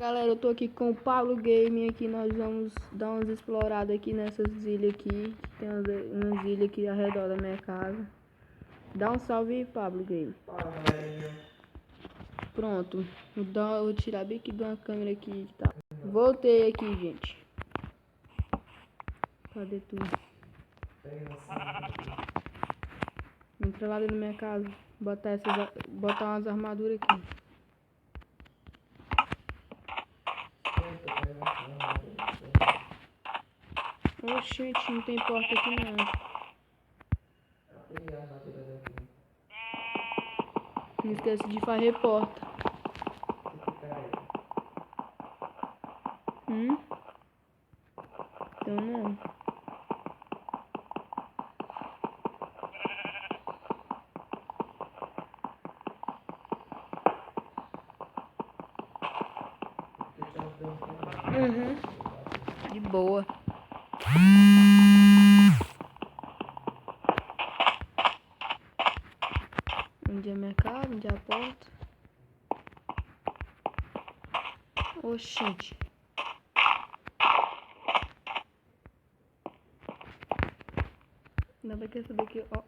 Galera, eu tô aqui com o Pablo Gaming. Aqui nós vamos dar umas exploradas aqui nessas ilhas aqui. Tem umas ilhas aqui ao redor da minha casa. Dá um salve aí, Pablo Gaming. Fala, galerinha. Pronto, vou tirar bem aqui de uma câmera aqui que tá. Voltei aqui, gente. Cadê tu? Entra lá dentro da minha casa. Botar umas armaduras aqui. Oxente, não tem porta aqui não. Não esquece de fazer porta. Então não. De boa. Onde é minha casa? Onde é a porta? Oxente. Ainda bem que essa daqui, ó.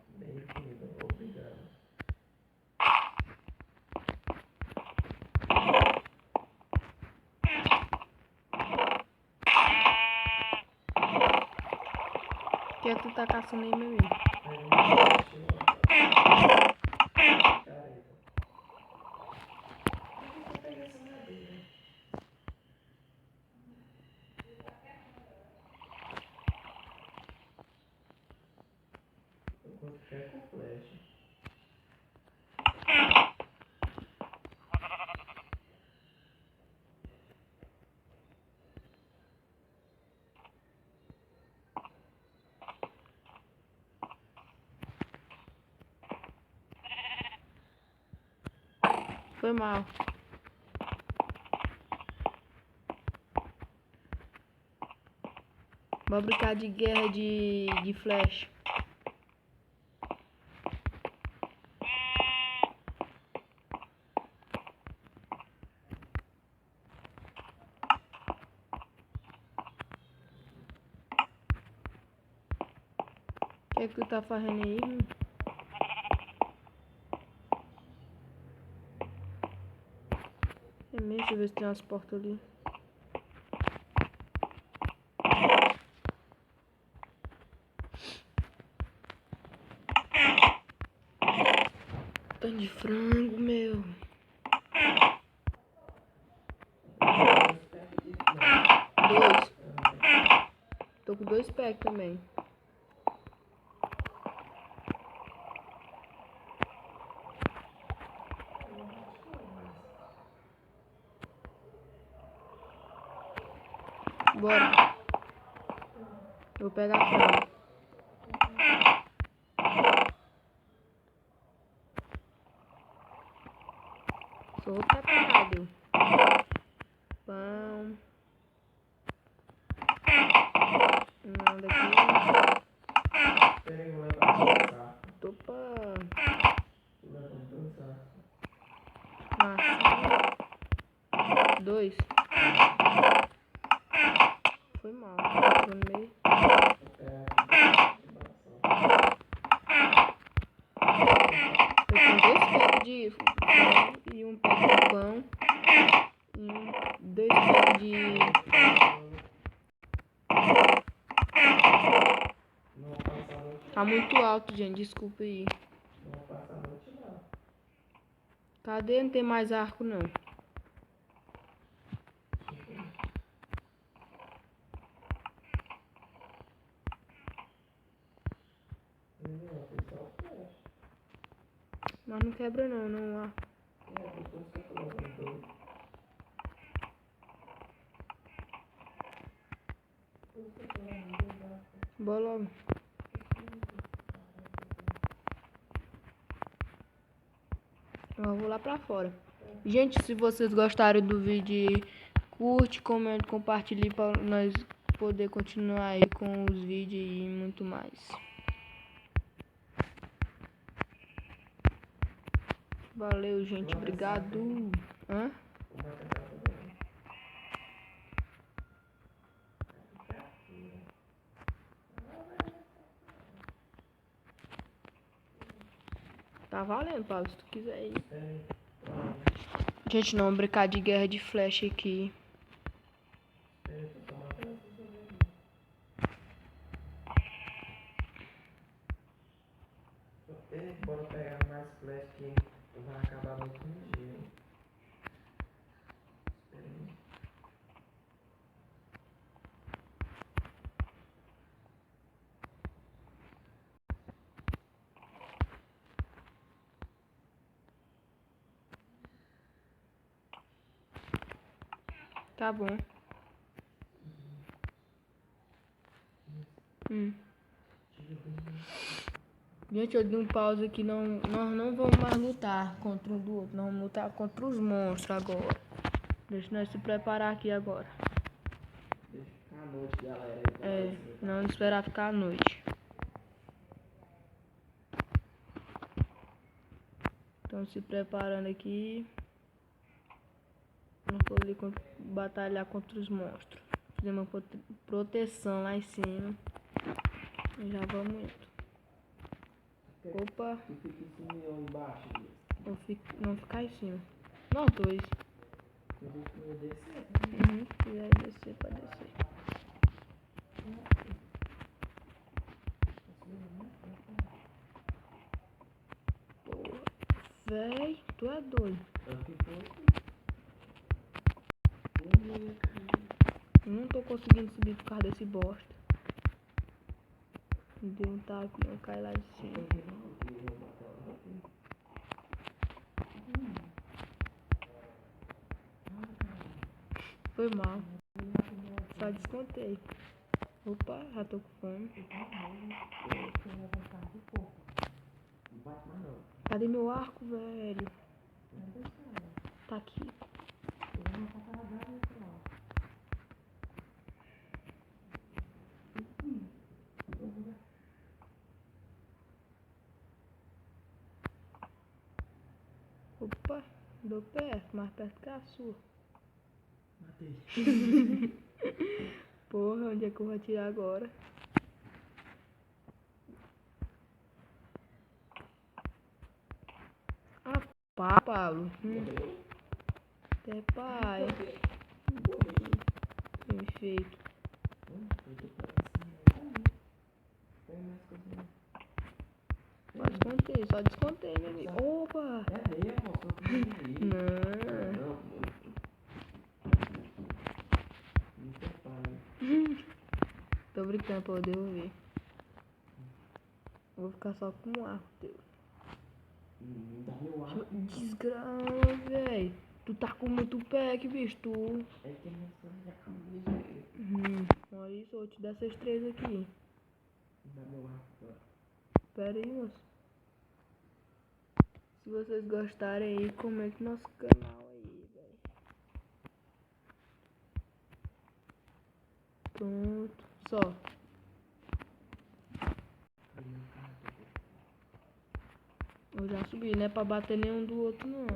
Obrigado. O que é que tu tá caçando aí, meu amigo? Foi mal. Vamos brincar de guerra de flash. O que é que tu tá fazendo aí, mano? É mesmo, deixa eu ver se tem umas portas ali. Tanto de frango, meu. Dois. Tô com 2 packs também. Bora. Eu vou pegar frango. Sou preparado. Pão. Não, daqui. Opa. Massa. 2. Foi mal. Tô no meio. Eu tenho 2 packs de frango e 1 pack de pão. E 2 packs de... Tá muito alto, gente. Desculpa aí. Cadê? Não tem mais arco, não. Mas não quebra, não. Não há. Bora logo. Eu vou lá pra fora. Gente, se vocês gostaram do vídeo, curte, comente, compartilhe para nós poder continuar aí com os vídeos e muito mais. Valeu, gente. Obrigado. Hã? Tá valendo, Paulo, se tu quiser ir. É. Gente, não, brincar de guerra de flecha aqui. É, tô tomando. Bora pegar mais flash que vai acabar muito ligeiro. Espera aí. Tá bom. Gente, eu dei um pause aqui, nós não vamos mais lutar contra um do outro, nós vamos lutar contra os monstros agora. Deixa nós se preparar aqui agora. Deixa ficar à noite, galera. É, não esperar ficar à noite. Estão se preparando aqui. Vamos poder batalhar contra os monstros. Fizemos uma proteção lá em cima. E já vamos indo. Opa, Tu fica em cima ou embaixo, Luiz? não ficar em cima. Não, dois. Eu vou descer. Se quiser descer, pode descer. Porra, véi, tu é doido. Eu fico. Eu não tô conseguindo subir por causa desse bosta. Me deu um taco, eu caí lá de cima. Foi mal. Só descontei. Opa, já tô com fome. Cadê meu arco, velho? Tá aqui. Opa, dou perto, mais perto que a sua. Matei. Porra, onde é que eu vou atirar agora? Ah, pá, Pablo. Até pai. Bem feito. Só descontei, meu amigo. Opa! É mesmo, só que Não. não, me separa. Tô brincando pra eu devolver. Vou ficar só com um arco teu. Dá meu arco. Desgrama, véi. Tu tá com muito pack, bicho. Tu. É que minha sonha já acabou. Olha isso, eu vou te dar essas três aqui. Dá meu arco agora. Pera aí, moço. Se vocês gostarem aí, comente no nosso canal aí, velho. Pronto. Só. Eu já subi, não é pra bater nenhum do outro, não.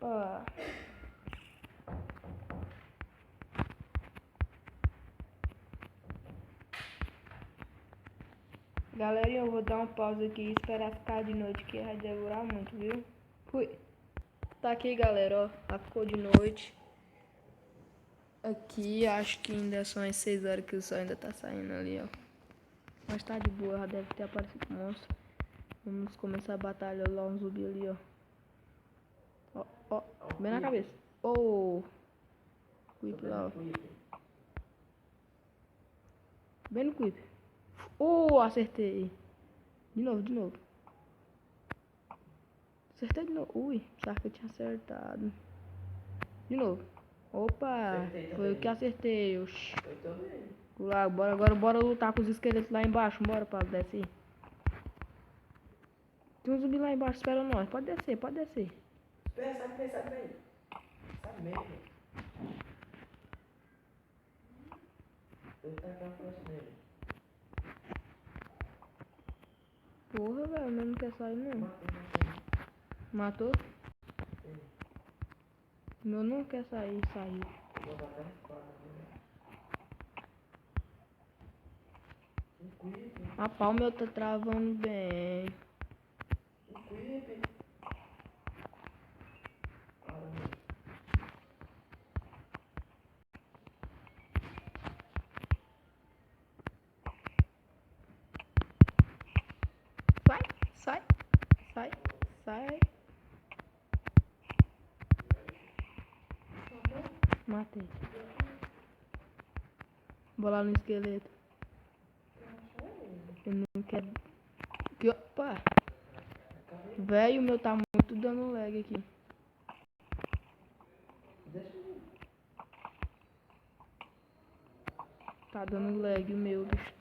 Ó. Galerinha, eu vou dar uma pausa aqui e esperar ficar de noite, que vai demorar muito, viu? Fui. Tá aqui, galera, ó. Já ficou de noite. Aqui, acho que ainda são as 6 horas que o sol ainda tá saindo ali, ó. Mas tá de boa, já deve ter aparecido o monstro. Vamos começar a batalha lá, um zumbi ali, ó. Ó, ó, bem na cabeça. Oh! Quip lá, ó. Bem no quip. Oh, acertei. De novo. Acertei de novo. Ui, será que eu tinha acertado? De novo. Opa, Acertei foi o que acertei. Oxi. Eu também. Lá, agora bora lutar com os esqueletos lá embaixo. Bora, Pablo, desce aí. Tem um zumbi lá embaixo esperando nós. Pode descer. Espera, sai daí. Sai mesmo. Eu tacar a flecha nele. Porra, velho, mas não quer sair não. Matou? Meu não quer sair, saiu. Vou botar a espada. Rapaz, o meu tá travando bem. O Creeper. Sai, sai, sai, sai. Matei. Vou lá no esqueleto. Eu não quero. Que, opa! Velho, o meu tá muito dando lag aqui. Deixa eu ver. Tá dando lag o meu, bicho.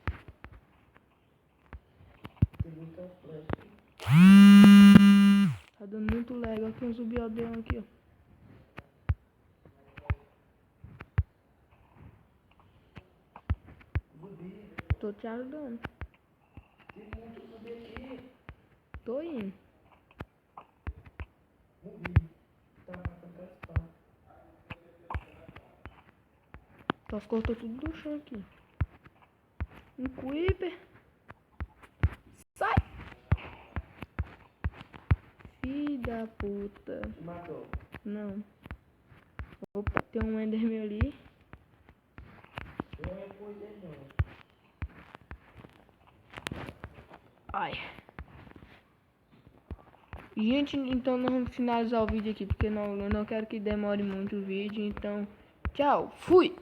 Tem muita flecha. Tá dando muito lag. Olha que um zubiodão aqui, ó. Zumbi. Tô te ajudando. Tem muito zumbi aqui. Tô indo. Morri. Tá matando as espadas. Só cortou tudo do chão aqui. Um creeper. Sai! Filho da puta. Te matou. Não. Opa, tem um Enderman ali. Eu não recuidei não. Ai. Gente, então nós vamos finalizar o vídeo aqui, porque eu não quero que demore muito o vídeo. Então, tchau. Fui!